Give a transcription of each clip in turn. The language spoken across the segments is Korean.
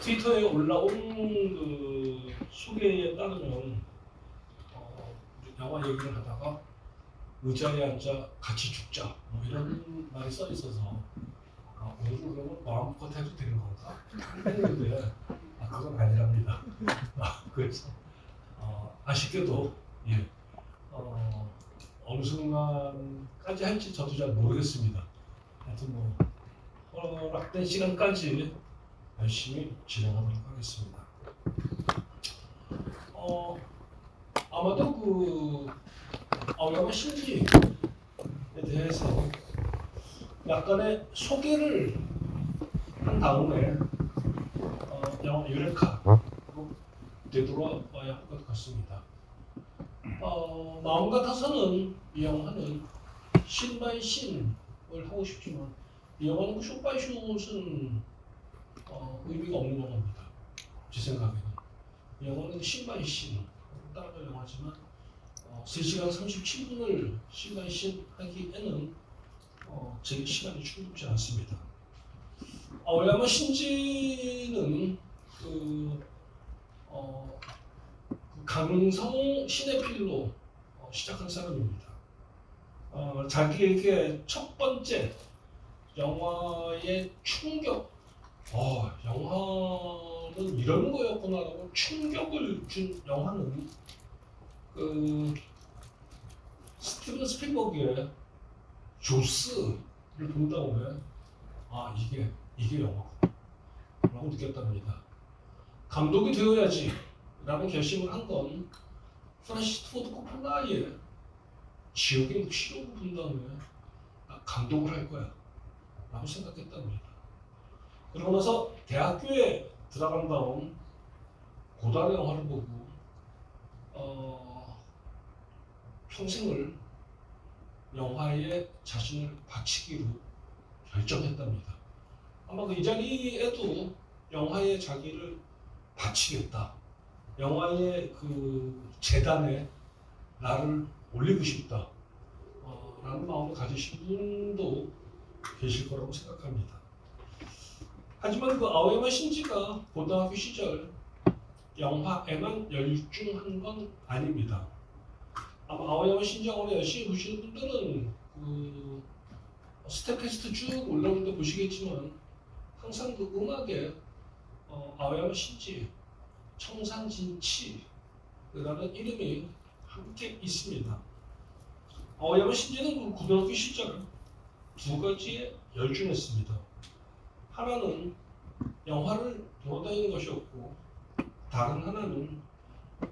트위터에 올라온 그 소개에 따르면 영화 얘기를 하다가 의자에 앉아 같이 죽자 뭐 이런 말이 써 있어서 오늘 그러면 마음껏 해도 되는 건가 했는데 그건 아니랍니다. 그래서 아쉽게도 예, 어느 순간까지 할지 저도 잘 모르겠습니다. 하여튼 뭐 허락된 시간까지 열심히 진행하도록 하겠습니다. 아마도 그 영화 신지에 대해서 약간의 소개를 한 다음에 영화 유레카로 되돌아와야 할 것 같습니다. 마음 같아서는 이 영화는 신 바이 신을 하고 싶지만 이 영화는 숏 바이 숏은 의미가 없는 영화입니다. 제 생각에는 이 영화는 신 바이 신 따라갈 영화지만 3시간 37분을 신 바이 신 하기에는 제 시간이 충분치 않습니다. 왜냐하면 신지는 그 강릉성 시네필로 시작한 사람입니다. 자기에게 첫 번째 영화의 충격, 영화는 이런 거였구나라고 충격을 준 영화는 그 스티븐 스필버그의 조스를 본 다음에 이게 영화라고 느꼈답니다. 감독이 되어야지 라는 결심을 한 건 프란시스 포드 코폴라의 지옥의 묵시록을 본 다음에 감독을 할 거야 라고 생각했답니다. 그러고 나서 대학교에 들어간 다음 고단의 영화를 보고 평생을 영화에 자신을 바치기로 결정했답니다. 아마 이 자리에도 영화에 자기를 바치겠다. 영화의 그 재단에 나를 올리고 싶다. 라는 마음을 가지신 분도 계실 거라고 생각합니다. 하지만 그 아오야마 신지가 고등학교 시절 영화에만 열중한 건 아닙니다. 아마 아오야마 신지 영화를 열심히 보시는 분들은 그 스텝캐스트 쭉 올라올 때 보시겠지만 항상 그 음악에 아오야마 신지, 청산진치라는 이름이 함께 있습니다. 아오야마 신지는 그 고등학교 시절 두 가지에 열중했습니다. 하나는 영화를 보러 다니는 것이었고 다른 하나는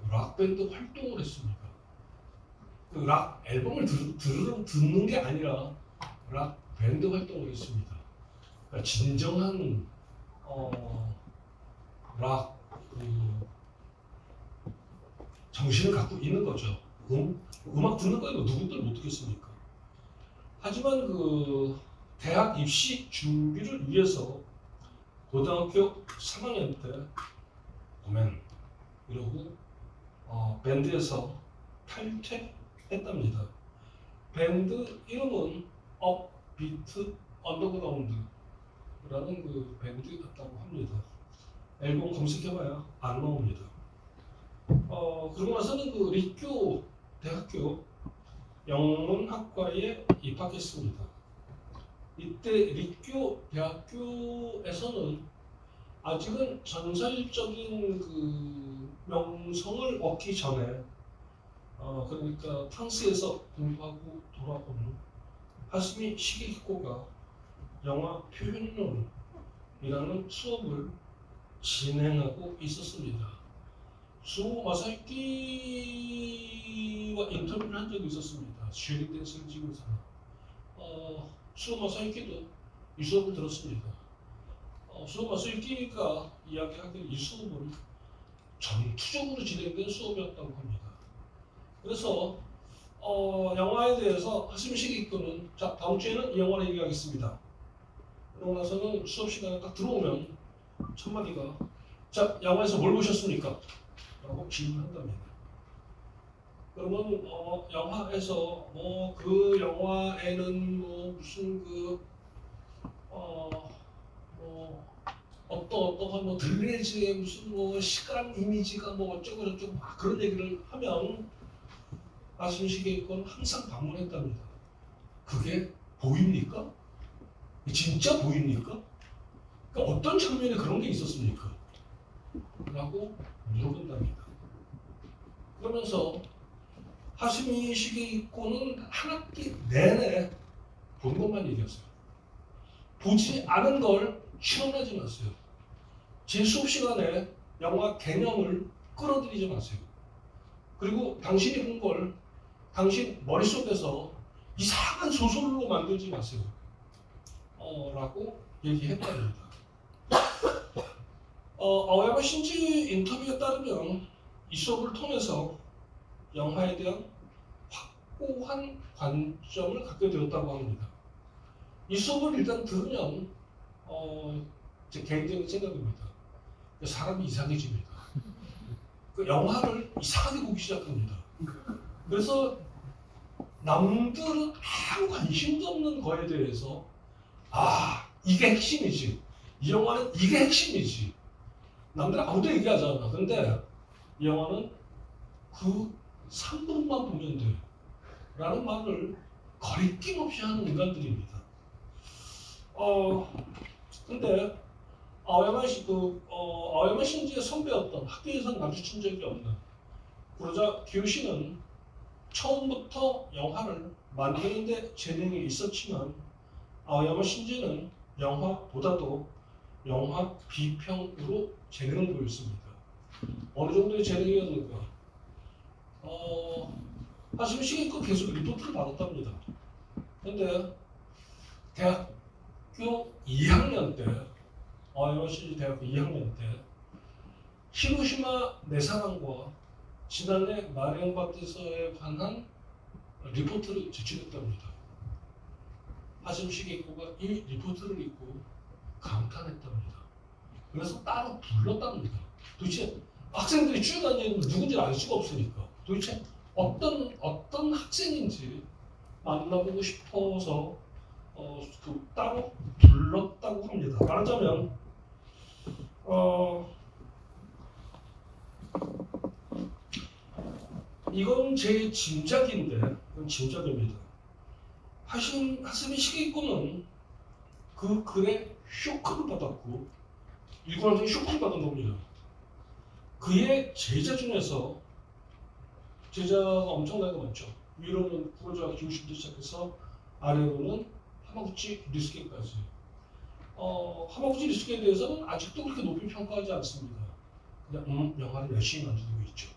락밴드 활동을 했습니다. 그 락 앨범을 듣는 게 아니라 락 밴드 활동을 했습니다. 그러니까 진정한 락 정신을 갖고 있는 거죠. 음악 듣는 거에도 누구들 못 듣겠습니까? 하지만 그 대학 입시 준비를 위해서 고등학교 3학년 때 고멘 이러고 밴드에서 탈퇴했답니다. 밴드 이름은 업비트 언더그라운드라는 그 밴드였다고 합니다. 앨범 검색해봐야 안 나옵니다. 그러고 나서는 그 리쿄 대학교 영문학과에 입학했습니다. 이때 리쿄 대학교에서는 아직은 전설적인 그 명성을 얻기 전에 그러니까 프랑스에서 공부하고 돌아온 하스미 시게히코가 영화 표현론이라는 수업을 진행하고 있었습니다. 수호 마사유키와 인터뷰를 한 적이 있었습니다. 쉐리 댄스를 찍으면서 수호 마사유키도 이 수업을 들었습니다. 수호 마사유키가 이야기하기를 이 수업은 전투적으로 진행된 수업이었다고 합니다. 그래서 영화에 대해서 하스미 시게히코는 자 다음 주에는 이 영화를 얘기하겠습니다. 그러고 나서는 수업 시간에 딱 들어오면 첫 마디가 자 영화에서 뭘 보셨습니까? 라고 질문한답니다. 그러면 영화에서 그 영화에는 무슨 어떤 뭐 들레즈의 무슨 뭐 시간 이미지가 뭐 어쩌고 저쩌고 막 그런 얘기를 하면 아순시계권 항상 방문했답니다. 그게 보입니까? 진짜 보입니까? 그러니까 어떤 측면에 그런 게 있었습니까? 라고 물어본답니다. 그러면서 하스미 시계권은 한 학기 내내 본 것만 얘기했어요. 보지 않은 걸 실험하지 마세요. 제 수업 시간에 영화 개념을 끌어들이지 마세요. 그리고 당신이 본 걸 당신 머릿속에서 이상한 소설로 만들지 마세요. 라고 얘기했답니다. 아오야마 신지 인터뷰에 따르면 이 수업을 통해서 영화에 대한 확고한 관점을 갖게 되었다고 합니다. 이 수업을 일단 들으면 제 개인적인 생각입니다. 사람이 이상해집니다. 그 영화를 이상하게 보기 시작합니다. 그래서 남들은 아무 관심도 없는 거에 대해서 이게 핵심이지. 이 영화는 이게 핵심이지. 남들은 아무도 얘기하지 않아. 근데 이 영화는 그 3분만 보면 돼. 라는 말을 거리낌 없이 하는 인간들입니다. 근데 아오야마 신지의 선배였던 학교에서 마주친 적이 없는 그러자 기요시는 처음부터 영화를 만드는데 재능이 있었지만 아오야마 신지는 영화보다도 영화 비평으로 재능을 보였습니다. 어느 정도의 재능이었는가? 하시면 시기껏 계속 리포트를 받았답니다. 근데 대학교 2학년 때 아오야마 신지 대학교 2학년 때 히로시마 내 사랑과 지난해 마리앙바티서에 관한 리포트를 제출했답니다. 하시미 시게이코가 이 리포트를 읽고 감탄했답니다. 그래서 따로 불렀답니다. 도대체 학생들이 주요다니는 누군지 알 수가 없으니까 도대체 어떤 학생인지 만나보고 싶어서 따로 불렀다고 합니다. 말하자면 이건 제 짐작인데, 그건 짐작입니다. 하스미 시게이코는 그 글에 쇼크를 받았고, 읽고 나서 쇼크를 받은 겁니다. 그의 제자 중에서 제자가 엄청나게 많죠. 위로는 구로자 기요시부터 시작해서 아래로는 하마구치 류스케까지. 하마구치 류스케에 대해서는 아직도 그렇게 높이 평가하지 않습니다. 그냥 영화를 열심히 만들고 있죠.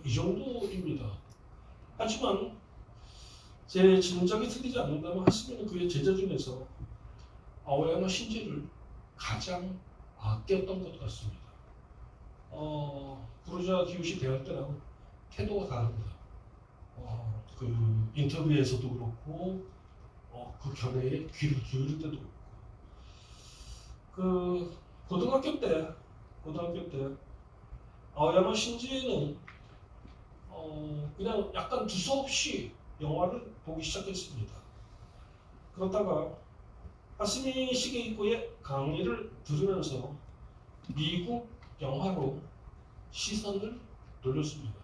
이 정도입니다. 하지만 제 짐작이 틀리지 않는다면 하스미는 그의 제자 중에서 아오야마 신지를 가장 아꼈던 것 같습니다. 구로자 기요시 대할 때랑 태도가 다릅니다. 그 인터뷰에서도 그렇고 그 견해에 귀를 기울일 때도 그렇고 그 고등학교 때 아오야마 신지는 그냥 약간 두서없이 영화를 보기 시작했습니다. 그러다가 하스미 시게이코의 강의를 들으면서 미국 영화로 시선을 돌렸습니다.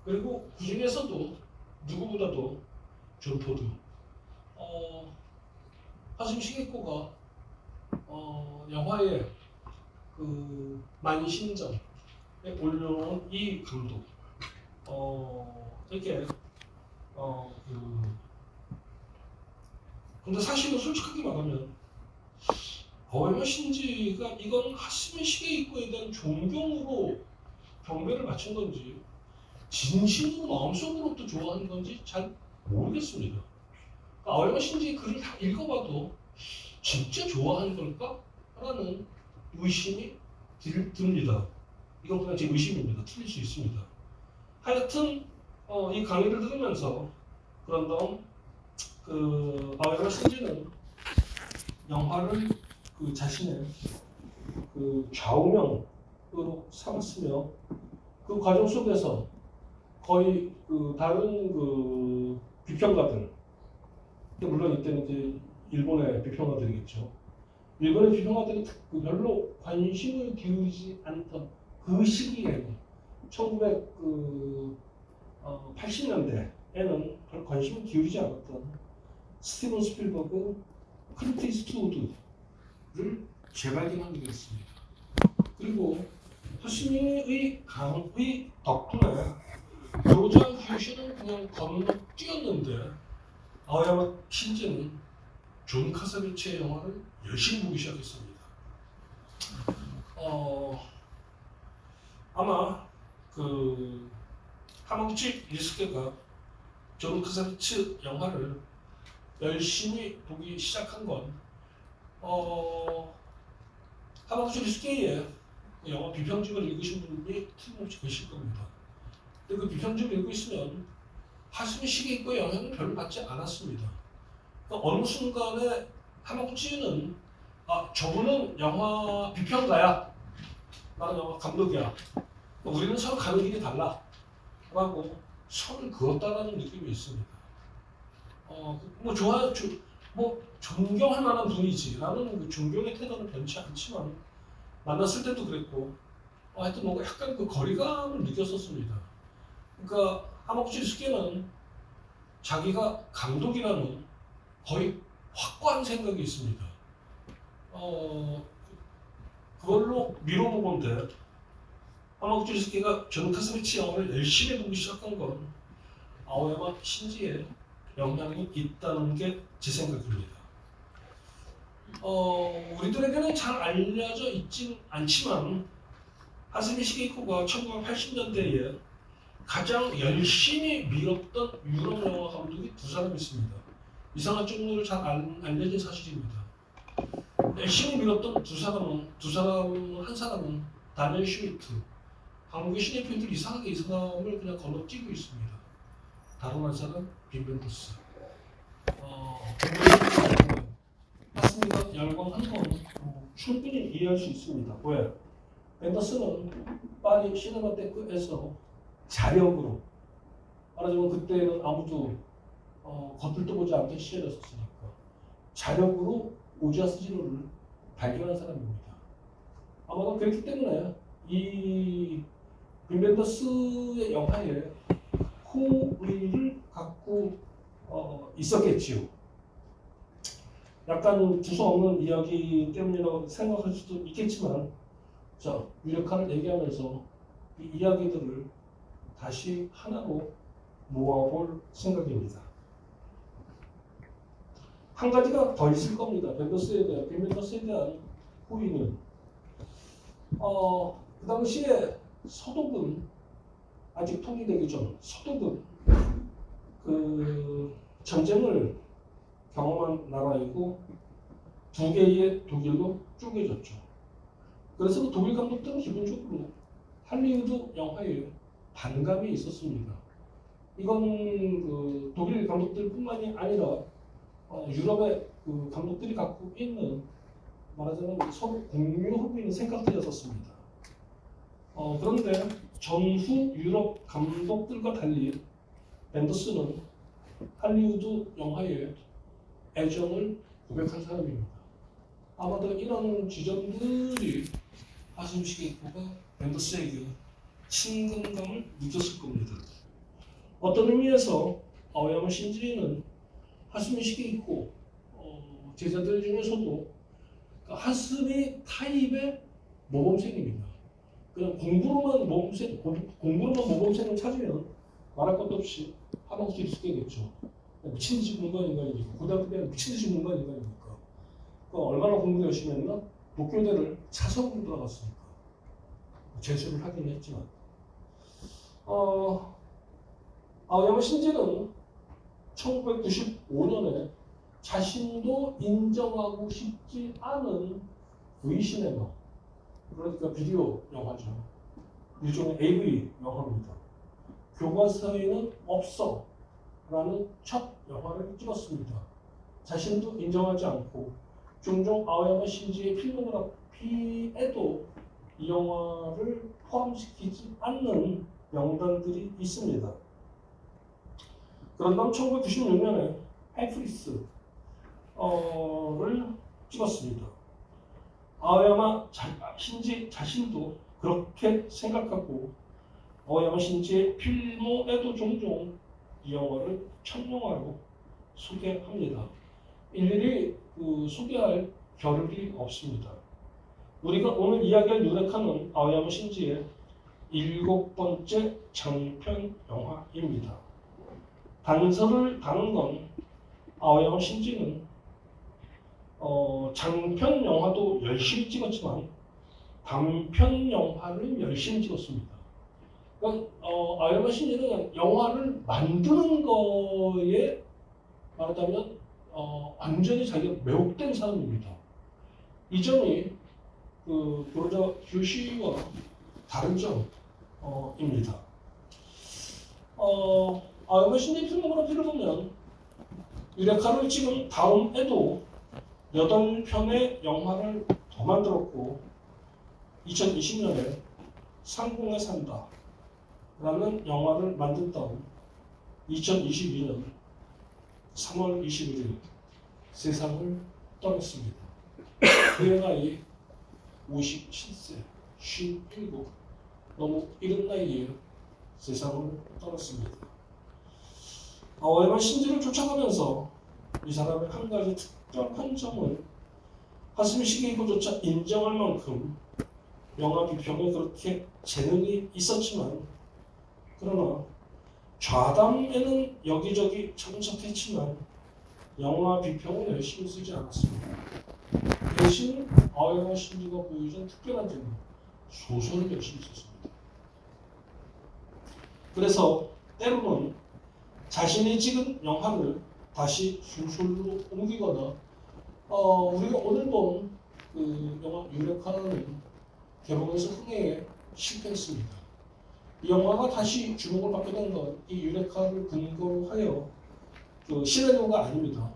그리고 그 중에서도 누구보다도 존 포드, 하스미 시게이코가 영화의 그 만신전에 올려놓은 이 감독, 이렇게 근데 사실은 솔직하게 말하면 아오야마 신지가 이건 하스미 시게이코에 대한 존경으로 경배를 바친 건지 진심으로 마음속으로부터 좋아하는 건지 잘 모르겠습니다. 그러니까 아오야마 신지의 글을 다 읽어봐도 진짜 좋아하는 걸까? 라는 의심이 듭니다. 이건 그냥 제 의심입니다. 틀릴 수 있습니다. 하여튼 이 강의를 들으면서 그런 다음 아오야마 신지는 영화를 그 자신의 그 좌우명으로 삼았으며 그 과정 속에서 거의 그 다른 그 비평가들, 물론 이때는 이제 일본의 비평가들이겠죠. 일본의 비평가들이 별로 관심을 기울이지 않던 그 시기에는 1980년대에는 별 관심을 기울이지 않았던 스티븐 스필버그, 클린트 이스트우드를 재발견하게 되었습니다. 그리고 허스미의 강의 덕분에 로자 휴시는 그냥 건너뛰었는데 아오야마 신지는 존 카사비치의 영화를 열심히 보기 시작했습니다. 아마 그 하마구치 리스케가 존 카사비치 영화를 열심히 보기 시작한 건 하마구치 리스케의 영화 비평집을 읽으신 분이 틀림없이 계실 겁니다. 근데 그 비평집을 읽고 있으면 하스미 시게이코의 영향을 별로 받지 않았습니다. 그러니까 어느 순간에 하마구치는 저분은 영화 비평가야, 나는 영화 감독이야. 그러니까 우리는 서로 가는 길이 달라 라고 선을 그었다라는 느낌이 있습니다. 뭐 존경할 만한 분이지 라는 그 존경의 태도는 변치 않지만 만났을 때도 그랬고 하여튼 뭔가 약간 그 거리감을 느꼈었습니다. 그러니까 하마구치 스케는 자기가 감독이라는 거의 확고한 생각이 있습니다. 그걸로 미뤄보건데 하마구치 스케가 존 카사비치 영화를 열심히 보기 시작한 건 아오야마 신지의 영향이 있다는 게 제 생각입니다. 우리들에게는 잘 알려져 있진 않지만 하스미 시게이코가 1980년대에 가장 열심히 밀었던 유럽 영화 감독이 두 사람이 있습니다. 이상한 정도로 잘 알려진 사실입니다. 열심히 밀었던 한 사람은 다니엘 슈미트. 한국의 시네필들 이상하게 이 사람을 그냥 건너뛰고 있습니다. 다른 한 사람 빈벤더스. 맞습니다. 열광하는 건 충분히 이해할 수 있습니다. 왜? 벤더스는 파리 시네마테크에서 자력으로, 말하자면 그때는 아무도 겉들도 보지 않던 시절이었으니까 자력으로 오지아스 진로를 발견한 사람입니다. 아마도 그렇기 때문에 이 빈벤더스의 영화에 호의를 갖고 있었겠지요. 약간 두서없는 이야기 때문이라고 생각할 수도 있겠지만, 자, 유력한을 얘기하면서 이 이야기들을 다시 하나로 모아볼 생각입니다. 한 가지가 더 있을 겁니다. 빈벤더스에 대한 호의는. 그 당시에 서독은 아직 통일되기 전 서독은 그 전쟁을 경험한 나라이고 두 개의 독일로 쪼개졌죠. 그래서 그 독일 감독들은 기본적으로 할리우드 영화에 반감이 있었습니다. 이건 그 독일 감독들뿐만이 아니라 유럽의 그 감독들이 갖고 있는, 말하자면 서로 공유하고 있는 생각들이었습니다. 그런데 전후 유럽 감독들과 달리 벤더스는 할리우드 영화에 애정을 고백한 사람입니다. 아마도 이런 지점들이 하스미 시게이코가 벤더스에게 친근감을 느꼈을 겁니다. 어떤 의미에서 아오야마 신지는 하스미 시게이코 제자들 중에서도 하스미 타입의 모범생입니다. 그냥 공부로만 모범생을 찾으면 말할 것도 없이 하마구치 리스케겠죠. 미친 듯이 공부한 인간이니까. 고등학교 때는 미친 듯이 공부한 인간이니까. 얼마나 공부 열심히 했나? 도쿄대를 차석으로 들어갔으니까. 재수를 하긴 했지만. 아오야마 신지는 1995년에 자신도 인정하고 싶지 않은 V시네마, 그러니까 비디오 영화죠. 일종의 AV 영화입니다. 교과서에는 없어 라는 첫 영화를 찍었습니다. 자신도 인정하지 않고 종종 아오야마 신지의 필모그래피에도 이 영화를 포함시키지 않는 명단들이 있습니다. 그런 다음 1996년에 하이프리스를 찍었습니다. 아오야마 신지 자신도 그렇게 생각하고 아오야마 신지의 필모에도 종종 이 영화를 천영화로 소개합니다. 일일이 소개할 겨를이 없습니다. 우리가 오늘 이야기할 유레카는 아오야마 신지의 7번째 장편 영화입니다. 단서를 다는 건 아오야마 신지는 장편 영화도 열심히 찍었지만 단편 영화를 열심히 찍었습니다. 그러니까 아오야마 신지는 영화를 만드는 거에 말하자면 완전히 자기가 매혹된 사람입니다. 이 점이 고로자 규시와 다른 점입니다. 아오야마 신지 필모그래피를 보면 유레카를 찍은 다음에도 8편의 영화를 더 만들었고 2020년에 상공에 산다 라는 영화를 만든 다음 2022년 3월 21일 세상을 떠났습니다. 그의 나이 57세, 57, 너무 이른 나이에 세상을 떠났습니다. 아오야마 신지를 쫓아가면서 이 사람의 한 가지 특별한 점은 가슴 시계이고조차 인정할 만큼 영화 비평에 그렇게 재능이 있었지만 그러나 좌담에는 여기저기 참석했지만 영화 비평을 열심히 쓰지 않았습니다. 대신 아오야마 신지가 보여준 특별한 점은 소설을 열심히 썼습니다. 그래서 때로는 자신이 찍은 영화를 다시 소설로 옮기거나 우리가 오늘 본 영화 유레카는 개봉에서 흥행에 실패했습니다. 이 영화가 다시 주목을 받게 된 건 이 유레카를 근거로 하여 시나리오가 아닙니다.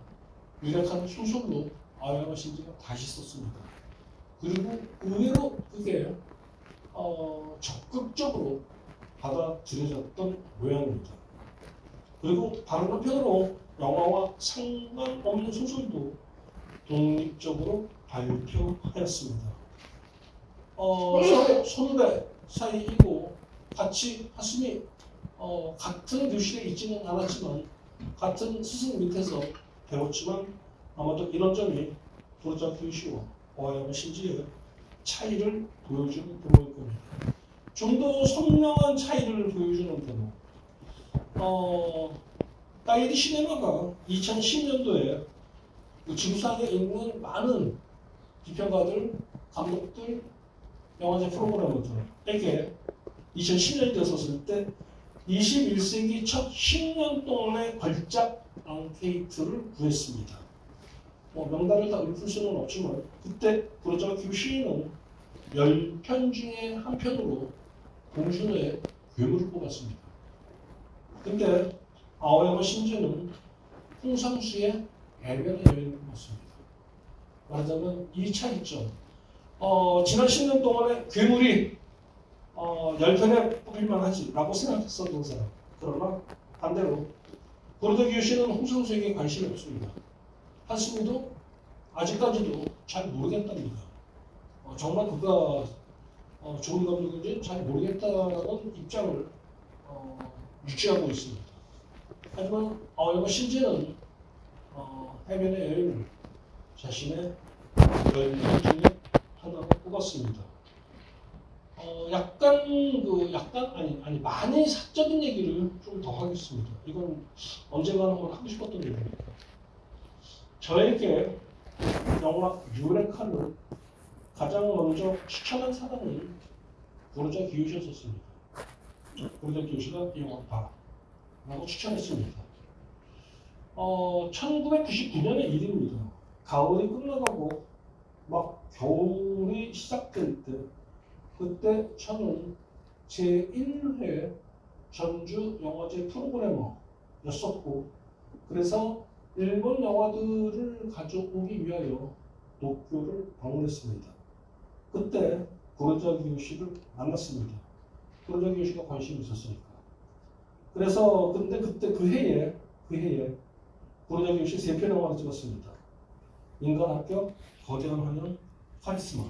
유레카는 소설로 아오야마 신지가 다시 썼습니다. 그리고 의외로 그게 적극적으로 받아들여졌던 모양입니다. 그리고 다른 한편으로 영화와 상관없는 소설도 독립적으로 발표하였습니다. 서로 선후배 사이이고 같이 하심이 같은 교실에 있지는 않았지만 같은 스승 밑에서 배웠지만 아마도 이런 점이 고로자 규시와 아오야마 신지의 차이를 보여주는 대목일 겁니다. 좀 더 선명한 차이를 보여주는 대목. 다이리 시네마가 2010년도에 지구상에 있는 많은 비평가들, 감독들, 영화제 프로그래머들에게 2010년이 됐었을 때 21세기 첫 10년 동안의 걸작 앙케이트를 구했습니다. 명단을 다 읊을 수는 없지만 그때 고로자 규시는 10편 중에 한 편으로 봉준호의 괴물을 뽑았습니다. 근데 아오야마 신지는 홍상수의 해변의 여인을 뽑았습니다. 말하자면 이 차이점. 지난 10년 동안에 괴물이 10편에 뽑힐만 하지 라고 생각했었던 사람. 그러나 반대로 고로자 규시는 홍상수에게 관심이 없습니다. 한승우도 아직까지도 잘 모르겠답니다. 정말 그가 좋은 감독인지 잘 모르겠다는 입장을 유지하고 있습니다. 하지만 아오야마 신지는 해변의 여인을 자신의 여인들 중에 하나로 뽑았습니다. 많이 사적인 얘기를 좀 더 하겠습니다. 이건 언젠가 한번 하고 싶었던 얘기입니다. 저에게 영화 유레카를 가장 먼저 추천한 사람은 고로자 기요시였습니다. 고로자 기요시가 이 영화 봐 라고 추천했습니다. 1999년의 일입니다. 가을이 끝나가고 막 겨울이 시작될 때 그때 저는 제1회 전주 영화제 프로그래머였었고 그래서 일본 영화들을 가져오기 위하여 도쿄를 방문했습니다. 그때 고로자 기요시를 만났습니다. 고로자 기요시가 관심이 있었으니까. 그래서 근데 그때 그 해에 고로자 기요시 3편 영화를 찍었습니다. 인간 합격, 거대한 환영, 카리스마.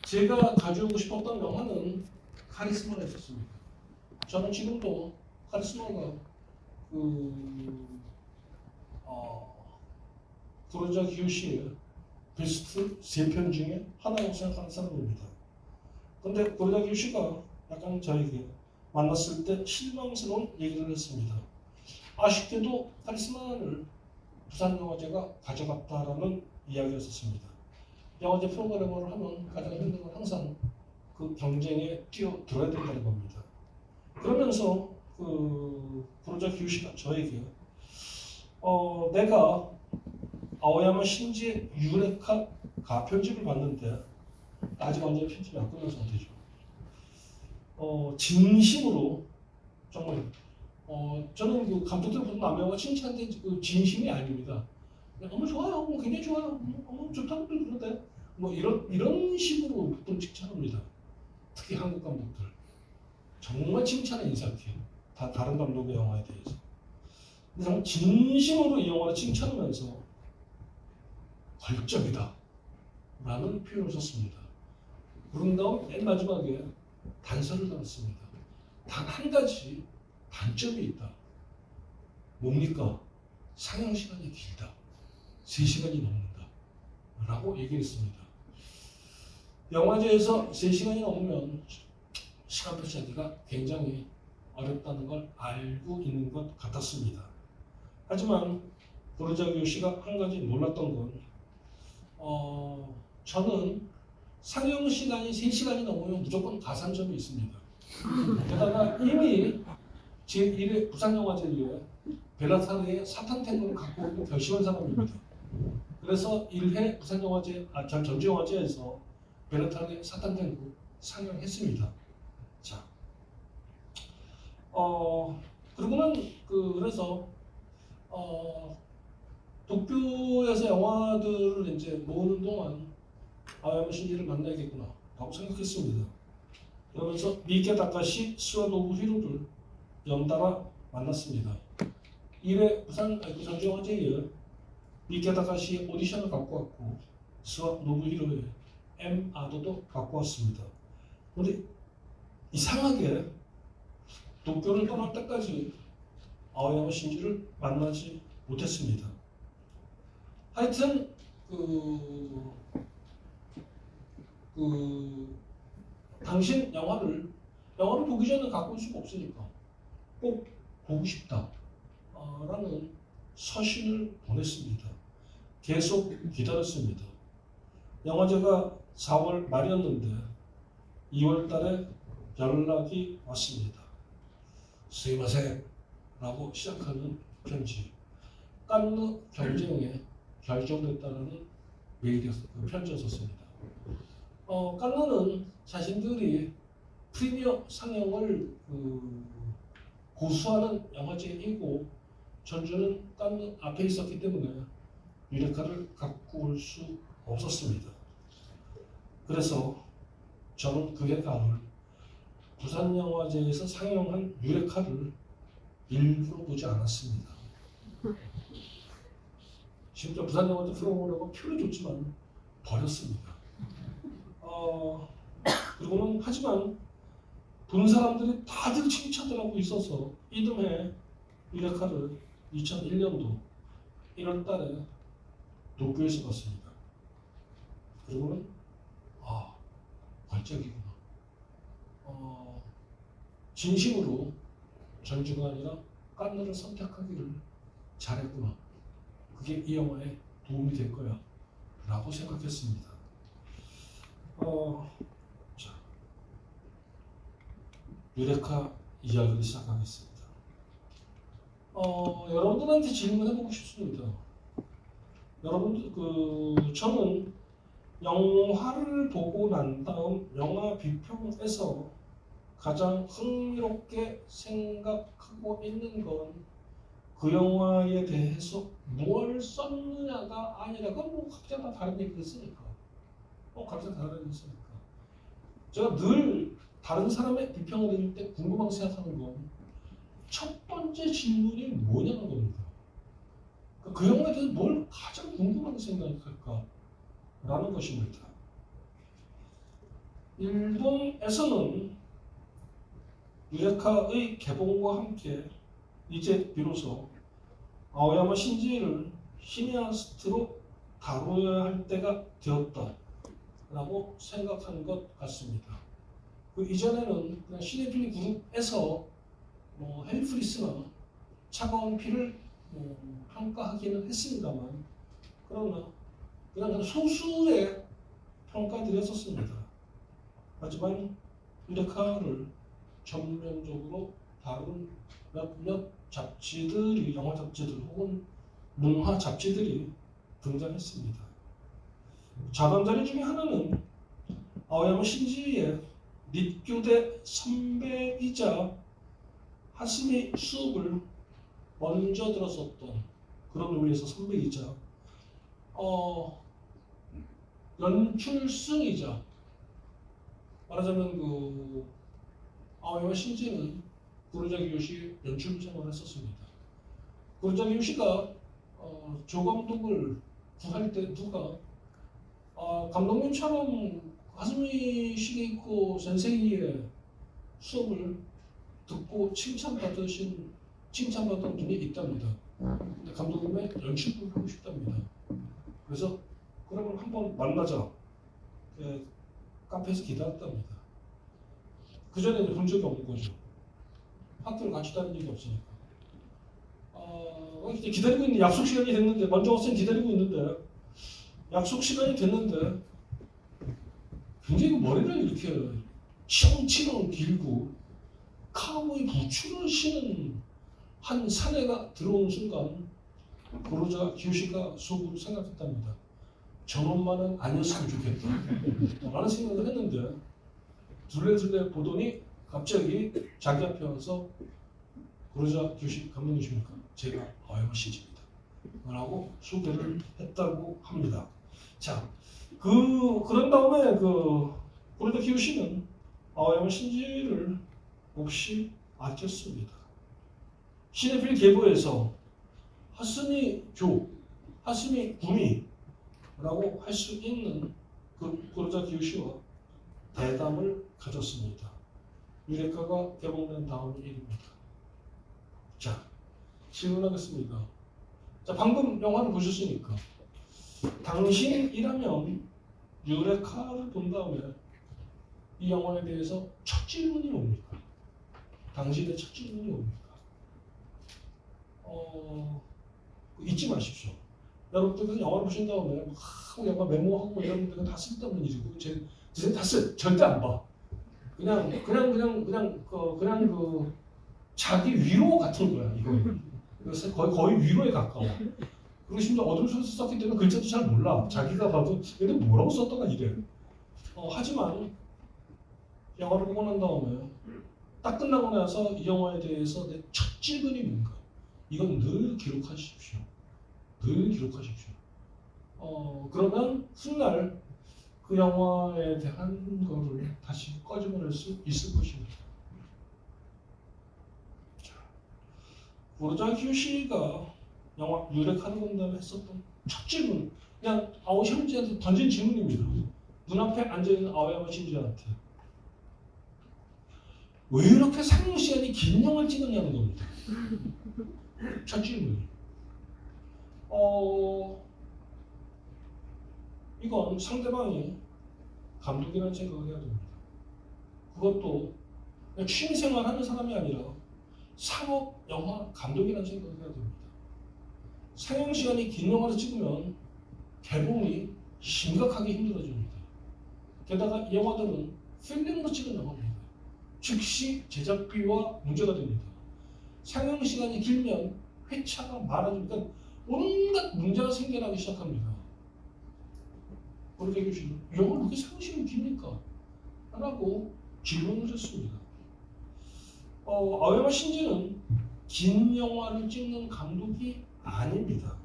제가 가져오고 싶었던 영화는 카리스마가 있었습니다. 저는 지금도 카리스마가 도로자 기요시의 베스트 3편 중에 하나라고 생각하는 사람입니다. 근데 도로자 기요시가 약간 저에게 만났을 때 실망스러운 얘기를 했습니다. 아쉽게도 카리스마를 부산영화제가 가져갔다라는 이야기였었습니다. 영화제 프로그래머를 하면 가장 힘든 건 항상 그 경쟁에 뛰어들어야 된다는 겁니다. 그러면서 도로자 기요시가 저에게 내가 아오야마 신지의 유레카 가편집을 봤는데 아직 완전히 편집이 안 끝난 상태죠. 진심으로 정말 저는 그 감독들 보는 남영화 칭찬인데 그 진심이 아닙니다. 너무 좋아요, 뭐 굉장히 좋아요, 좋다고 그러는데 뭐 이런 식으로 보통 칭찬합니다. 특히 한국 감독들 정말 칭찬에 인사해요. 다 다른 감독의 영화에 대해서. 근데 정말 진심으로 이 영화를 칭찬하면서 걸적이다 라는 표현을 썼습니다. 그런 다음 맨 마지막에 단서를 달았습니다. 단 한 가지 단점이 있다. 뭡니까? 상영 시간이 길다. 3시간이 넘는다 라고 얘기했습니다. 영화제에서 3시간이 넘으면 시간 표시하기가 굉장히 어렵다는 걸 알고 있는 것 같았습니다. 하지만 도로자 기요시가 한 가지 놀랐던 건 저는 상영 시간이 3시간이 넘으면 무조건 가산점이 있습니다. 게다가 이미 제1회 부산영화제에 벨라타르의 사탄 탱고를 갖고 있는 결심한 사람입니다. 그래서 1회 부산영화제, 전주영화제에서 벨라타르의 사탄 탱고 상영했습니다. 자, 그러고는 그래서 도쿄에서 영화들을 이제 모으는 동안 아오야마 신지를 만나야겠구나 라고 생각했습니다. 그러면서 미케 다카시, 스와 노부 히로를 연달아 만났습니다. 1회 부산 전주영화제에 미케 다카시의 오디션을 갖고 왔고 스와 노부 히로의 M 아도도 갖고 왔습니다. 그런데 이상하게 도쿄를 떠날 때까지 아오야마 신지를 만나지 못했습니다. 하여튼 당신 영화를 보기 전에 갖고 올 수가 없으니까 꼭 보고 싶다 라는 서신을 보냈습니다. 계속 기다렸습니다. 영화제가 4월 말이었는데 2월 달에 연락이 왔습니다. 스미마셍 라고 시작하는 편지. 깐느 경쟁에 결정됐다는 편지였습니다. 깐느는 자신들이 프리미어 상영을 고수하는 영화제이고 전주는 깐느 앞에 있었기 때문에 유레카를 갖고 올 수 없었습니다. 그래서 저는 그해 가을 부산영화제에서 상영한 유레카를 일부러 보지 않았습니다. 심지어 부산영화제 프로그램은 표를 줬지만 버렸습니다. 그리고는 하지만 본 사람들이 다들 칭찬을 하고 있어서 이듬해 유레카를 2001년도 1월 달에 도쿄에서 봤습니다. 그리고는 걸작이구나. 진심으로 전주가 아니라 깐느를 선택하기를 잘했구나. 그게 이 영화에 도움이 될 거야 라고 생각했습니다. 자, 유레카 이야기를 시작하겠습니다. 여러분들한테 질문해보고 싶습니다. 여러분들 저는 영화를 보고 난 다음 영화 비평에서 가장 흥미롭게 생각하고 있는 건 그 영화에 대해서 뭘 썼느냐가 아니라 그건 뭐 각자 다 다른 얘기를 쓰니까 각자 다른 얘기를 쓰니까 제가 늘 다른 사람의 비평을 해줄 때 궁금하게 생각하는 건 첫 번째 질문이 뭐냐는 겁니다. 그 영화에 대해서 뭘 가장 궁금하게 생각할까 라는 것입니다. 일본에서는 유레카의 개봉과 함께 이제 비로소 아오야마 신지를 시네아스트로 다뤄야 할 때가 되었다라고 생각하는 것 같습니다. 그 이전에는 그냥 시네필리 그룹에서 헬프리스나 차가운 피를 평가하기는 했습니다만, 그러나 그냥 소수의 평가드렸었습니다. 하지만 유레카를 전면적으로 다룬 몇몇 잡지들이, 영화 잡지들 혹은 문화 잡지들이 등장했습니다. 자반자리 중에 하나는 아오야마 신지의 립교대 선배이자 하스미 수업을 먼저 들었었던 그런 의미에서 선배이자 연출승이자, 말하자면 아오야마 신지는 구로자기 요시 연출생을 했었습니다. 구로자기 요시가 조 감독을 구할 때 누가 감독님처럼 하스미 시게이코 센세이의 수업을 듣고 칭찬받던 분이 있답니다. 근데 감독님의 연출을 하고 싶답니다. 그래서 그러면 한번 만나자. 카페에서 기다렸답니다. 그 전에는 본 적이 없는 거죠. 학교를 같이 다닌 적이 없으니까. 이제 기다리고 있는 약속 시간이 됐는데, 먼저 왔으니 기다리고 있는데, 약속 시간이 됐는데 굉장히 머리를 이렇게 치렁치렁 길고 카우보이 부츠를 신은 한 사내가 들어오는 순간 고로자 기요시가 속으로 생각했답니다. 저놈만은 아니었으면 좋겠다 라는 생각을 했는데, 둘레둘레 보더니 갑자기 자기 앞에 와서 고로자 기요시 감독님이십니까? 제가 아오야마 신지입니다 라고 소개를 했다고 합니다. 자, 그런 다음에 고로자 기요시는 아오야마 신지를 몹시 아꼈습니다. 시네필 계보에서 하스미 구미라고 할 수 있는 고로자 기요시와 대담을 가졌습니다. 유레카가 개봉된 다음 일입니다. 자, 질문하겠습니다. 자, 방금 영화를 보셨으니까 당신이라면 유레카를 본 다음에 이 영화에 대해서 첫 질문이 뭡니까? 당신의 첫 질문이 뭡니까? 잊지 마십시오. 여러분들 영화를 보신 다음에 영화 메모하고 이런 데가 다 쓸데없는 일이고, 절대 안 봐. 그냥 자기 위로 같은 거야 이거. 그래서 거의 위로에 가까워. 그리고 심지어 어둠 속에서 썼기 때문에 글자도 잘 몰라. 자기가 봐도 얘들 뭐라고 썼던가 이래. 하지만 영화를 보고 난 다음에 딱 끝나고 나서 이 영화에 대해서 내 첫 질문이 뭔가, 이건 늘 기록하십시오. 늘 기록하십시오. 그러면 훗날 그 영화에 대한 거를 다시 꺼집어낼 수 있을 것입니다. 고로자 기요시가 영화 유레카를 본 다음에 했었던 첫 질문, 그냥 아오야마 신지한테 던진 질문입니다. 눈앞에 앉아있는 아오야마 신지한테 왜 이렇게 상영 시간이 긴 영화를 찍었냐는 겁니다. 첫 질문이. 이건 상대방이 감독이라는 생각을 해야 됩니다. 그것도 그냥 취미생활 하는 사람이 아니라 상업 영화 감독이라는 생각을 해야 됩니다. 상영 시간이 긴 영화를 찍으면 개봉이 심각하게 힘들어집니다. 게다가 이 영화들은 필름으로 찍은 영화입니다. 즉시 제작비와 문제가 됩니다. 상영 시간이 길면 회차가 많아지니까 온갖 문제가 생겨나기 시작합니다. 고로자 기요시는 이 영화를 그렇게 상영 시간이 깁니까? 라고 질문을 했습니다. 아오야마 신지는 긴 영화를 찍는 감독이 아닙니다.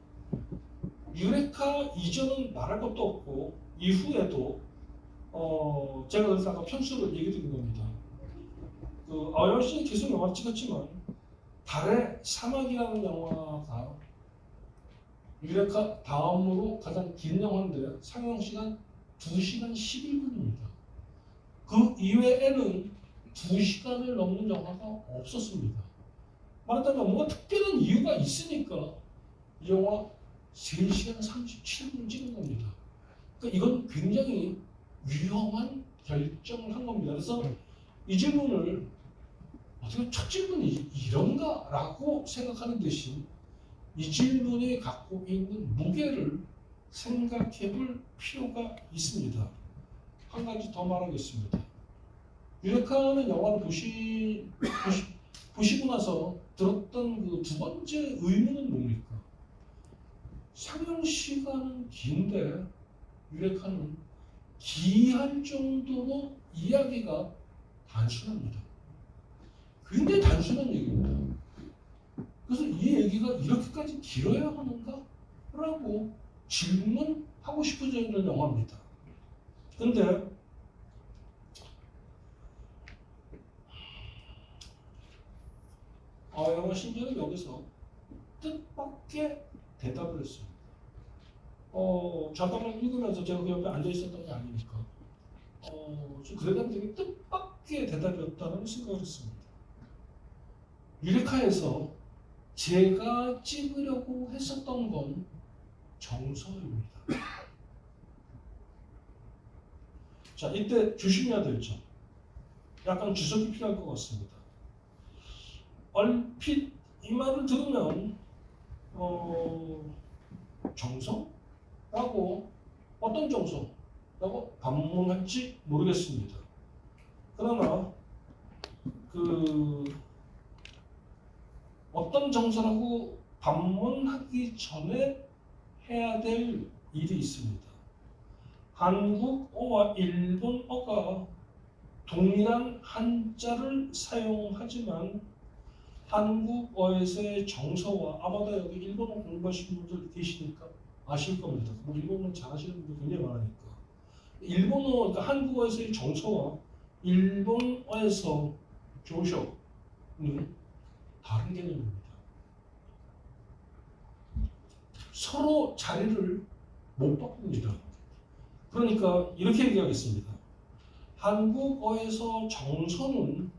유레카 이전은 말할 것도 없고 이후에도 제가 그래서 아까 편수를 얘기 드린 겁니다. 아오야마 신지 계속 영화를 찍었지만 달의 사막이라는 영화가 유레카 다음으로 가장 긴 영화인데 상영 시간 2시간 11분입니다. 그 이외에는 2시간을 넘는 영화가 없었습니다. 말하자면 뭔가 특별한 이유가 있으니까 이 영화 3시간 37분 찍은 겁니다. 그러니까 이건 굉장히 위험한 결정을 한 겁니다. 그래서 이 질문을 어떻게 첫 질문이 이런가? 라고 생각하는 대신 이 질문이 갖고 있는 무게를 생각해 볼 필요가 있습니다. 한 가지 더 말하겠습니다. 유레카는 영화를 보시고 나서 들었던 그 두 번째 의문은 뭡니까? 상영 시간은 긴데 유레카는 기이할 정도로 이야기가 단순합니다. 굉장히 단순한 얘기입니다. 그래서 이 얘기가 이렇게까지 길어야 하는가? 라고 질문하고 싶어지는 영화입니다. 근데 영화 신기는 여기서 뜻밖의 대답을 했습니다. 잠깐만 읽으면서 제가 그 옆에 앉아 있었던 게 아니니까 그 대답이 되게 뜻밖의 대답이었다는 생각을 했습니다. 유레카에서 제가 찍으려고 했었던 건 정서입니다. 자, 이때 조심해야 될 점. 약간 주석이 필요할 것 같습니다. 얼핏 이 말을 들으면 정서라고 어떤 정서라고 반문할지 모르겠습니다. 그러나 어떤 정서라고 반문하기 전에 해야 될 일이 있습니다. 한국어와 일본어가 동일한 한자를 사용하지만 한국어에서의 정서와 아마도 여기 일본어 공부하신 분들 계시니까 아실 겁니다. 일본어 잘하시는 분들 굉장히 많으니까. 그러니까 한국어에서의 정서와 일본어에서 조쇼는 다른 개념입니다. 서로 자리를 못 바꿉니다. 그러니까 이렇게 얘기하겠습니다. 한국어에서 정서는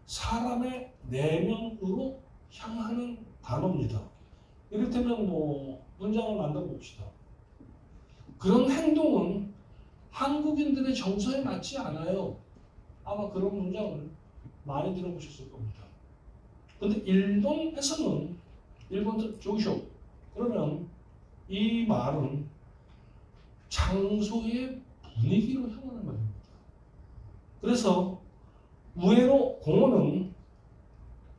사람의 내면으로 향하는 단어입니다. 이를테면 문장을 만들어 봅시다. 그런 행동은 한국인들의 정서에 맞지 않아요. 아마 그런 문장을 많이 들어보셨을 겁니다. 그런데 일본에서는 일본에서 조쇼 그러면 이 말은 장소의 분위기로 향하는 말입니다. 그래서 우회로 공어는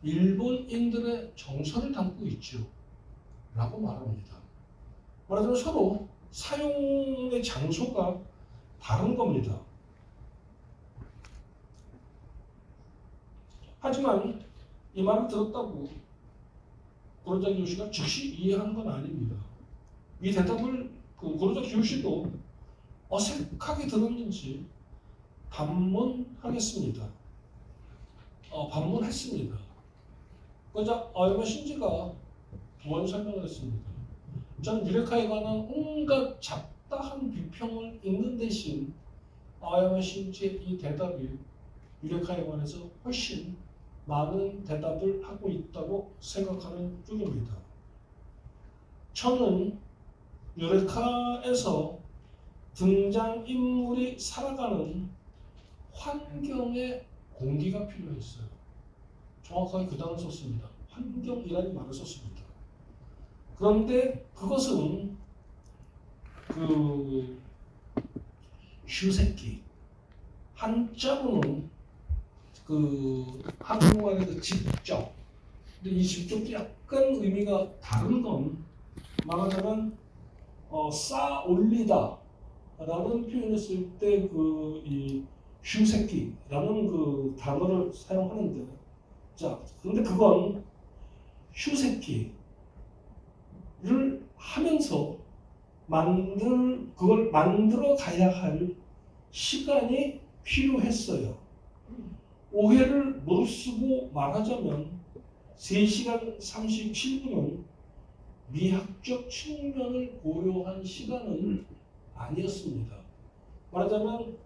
일본인들의 정서를 담고 있죠. 라고 말합니다. 말하자면 서로 사용의 장소가 다른 겁니다. 하지만 이 말을 들었다고 고로자 기요시가 즉시 이해한 건 아닙니다. 이 대답을 고로자 기요시도 어색하게 들었는지 반문하겠습니다. 반문했습니다. 그러자 아야마 신지가 두 번 설명을 했습니다. 저는 유레카에 관한 온갖 잡다한 비평을 읽는 대신 아야마 신지의 이 대답이 유레카에 관해서 훨씬 많은 대답을 하고 있다고 생각하는 쪽입니다. 저는 유레카에서 등장인물이 살아가는 환경의 공기가 필요했어요. 정확하게 그 단어를 썼습니다. 환경이라는 말을 썼습니다. 그런데 그것은 슈세키 한자로는 한국말의 직접 근데 이 직접도 약간 의미가 다른 건 말하자면 쌓아 올리다 라는 표현을 쓸 때 이 슈세키라는 단어를 사용하는데 자 근데 그건 슈세키를 하면서 그걸 만들어 가야 할 시간이 필요했어요. 오해를 무릅쓰고 말하자면 3시간 37분은 미학적 측면을 고려한 시간은 아니었습니다. 말하자면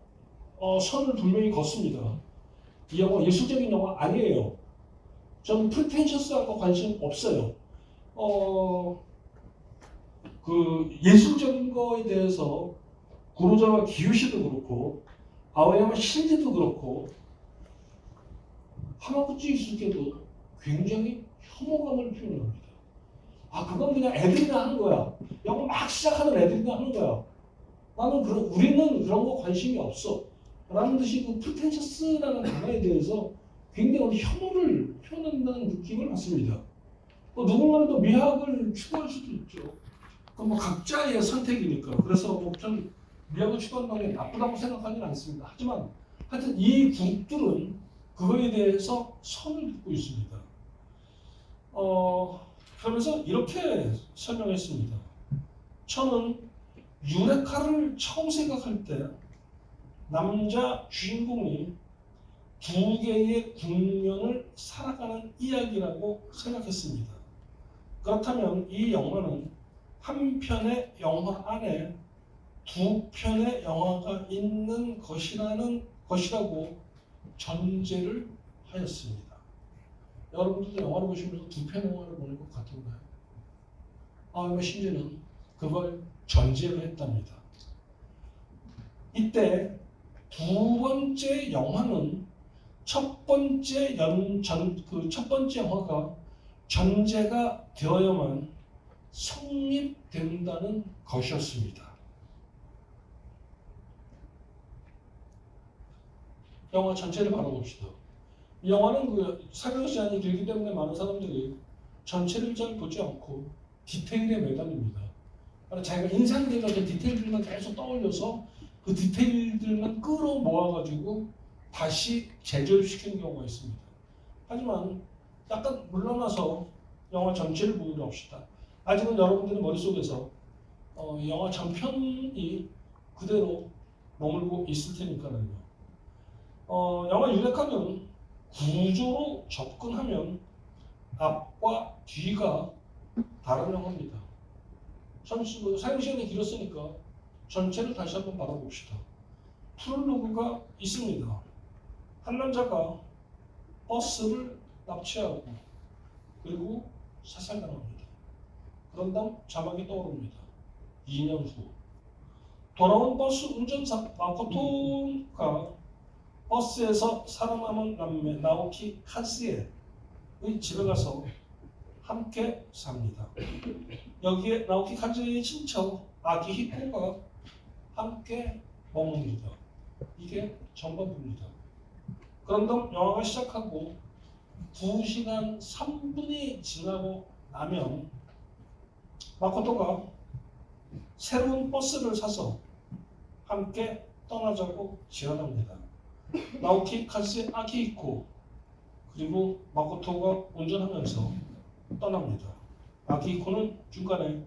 선을 분명히 걷습니다. 이 영화 예술적인 영화 아니에요. 저는 프리텐셔스한 거 관심 없어요. 그 예술적인 거에 대해서 구로자와 기요시도 그렇고 아오야마 신지도 그렇고 하마구치 이수케도 굉장히 혐오감을 표현합니다. 아 그건 그냥 애들이나 하는 거야. 영어 막 시작하는 애들이나 하는 거야. 우리는 그런 거 관심이 없어. 라는 듯이 그 프리텐셔스라는 단어에 대해서 굉장히 혐오를 표현한다는 느낌을 받습니다. 누군가는 또 미학을 추구할 수도 있죠. 그건 뭐 각자의 선택이니까. 그래서 뭐 전 미학을 추구한다는 게 나쁘다고 생각하지는 않습니다. 하지만 하여튼 이 국들은 그거에 대해서 선을 긋고 있습니다. 그러면서 이렇게 설명했습니다. 저는 유레카를 처음 생각할 때 남자 주인공이 두 개의 국면을 살아가는 이야기라고 생각했습니다. 그렇다면 이 영화는 한 편의 영화 안에 두 편의 영화가 있는 것이라고 전제를 하였습니다. 여러분들도 영화를 보시면서 두 편 영화를 보는 것 같은가요? 아마 심지어는 그걸 전제로 했답니다. 이때 두 번째 영화는 첫 번째 영화가 전제가 되어야만 성립된다는 것이었습니다. 영화 전체를 바라봅시다. 이 영화는 그 사격 시간이 길기 때문에 많은 사람들이 전체를 잘 보지 않고 디테일에 매달립니다. 자기가 인상되는 그 디테일들만 계속 떠올려서 그 디테일들만 끌어모아가지고 다시 재조립시키는 경우가 있습니다. 하지만 약간 물러나서 영화 전체를 보기로 합시다. 아직은 여러분들의 머릿속에서 영화 전편이 그대로 머물고 있을 테니까요. 영화 유레카는 구조로 접근하면 앞과 뒤가 다른 영화입니다. 사용 시간이 길었으니까 전체를 다시 한번 바라봅시다. 프롤로그가 있습니다. 한 남자가 버스를 납치하고 그리고 사살당합니다. 그런 다음 자막이 떠오릅니다. 2년 후 돌아온 버스 운전사 마코토가 버스에서 살아남은 남매 나오키 카즈에의 집에 가서 함께 삽니다. 여기에 나오키 카즈에의 친척 아기히코가 함께 머뭅니다. 이게 전반부입니다. 그런 다음 영화가 시작하고 2시간 3분이 지나고 나면 마코토가 새로운 버스를 사서 함께 떠나자고 제안합니다. 나오키 카즈에 아기히코 그리고 마코토가 운전하면서 떠납니다. 아기히코는 중간에